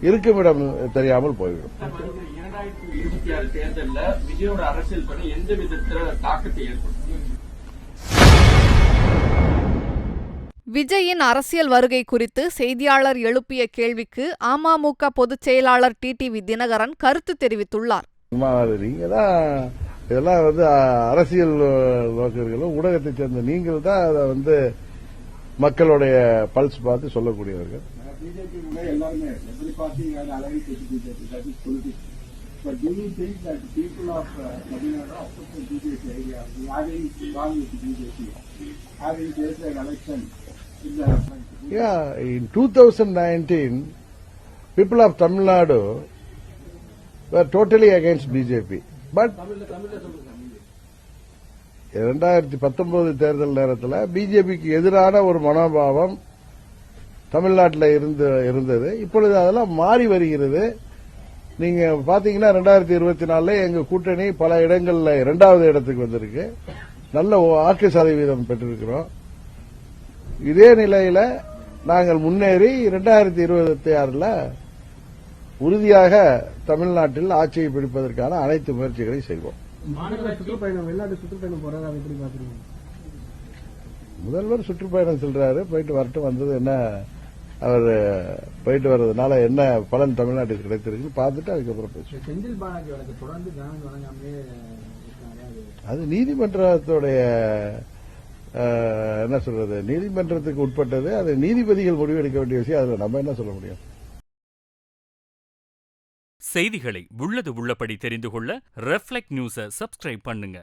இருக்கும் இடம் தெரியாமல் போய்விடும். 2026 தேர்தலில் விஜயோட அரசியல் பணி எந்த விதத்தில் தாக்கத்தை ஏற்படுத்தும்? விஜயின் அரசியல் வருகை குறித்து செய்தியாளர் எழுப்பிய கேள்விக்கு அமமுக பொதுச் செயலாளர் டிடிவி தினகரன் கருத்து தெரிவித்துள்ளார். நீங்க தான் இதெல்லாம் அரசியல் நோக்கர்களும் ஊடகத்தை சேர்ந்த நீங்கள் தான் அதை மக்களுடைய பல்ஸ் பார்த்து சொல்லக்கூடியவர்கள். Yeah, in 2019, people of Tamil Nadu were totally against BJP. But 2019 தேர்தல் நேரத்தில் பிஜேபிக்கு எதிரான ஒரு மனோபாவம் தமிழ்நாட்டில் இருந்தது. இப்பொழுது அதெல்லாம் மாறி வருகிறது. நீங்க பாத்தீங்கன்னா 2024 எங்க கூட்டணி பல இடங்கள்ல 2வது இடத்துக்கு வந்திருக்கு. நல்ல வாக்கு சதவீதம் பெற்றிருக்கிறோம். இதே நிலையில நாங்கள் முன்னேறி 2026 உறுதியாக தமிழ்நாட்டில் ஆட்சியை பிடிப்பதற்கான அனைத்து முயற்சிகளை செய்வோம். முதல்வர் சுற்றுப்பயணம் செல்றாரு, போயிட்டு வரட்டும். வந்தது என்ன, அவர் போயிட்டு வர்றதுனால என்ன பலன் தமிழ்நாட்டுக்கு கிடைத்திருக்கு பார்த்துட்டு அதுக்கப்புறம் பேசுவோம். அது நீதிமன்றத்துடைய என்ன சொல்றது, நீதிமன்றத்துக்கு உட்பட்டது. அது நீதிபதிகள் முடிவெடுக்க வேண்டிய விஷயம். அதுல நம்ம என்ன சொல்ல முடியும்? செய்திகளை உள்ளது உள்ளபடி தெரிந்து கொள்ள ரெஃப்ளெக்ட் நியூஸை சப்ஸ்கிரைப் பண்ணுங்க.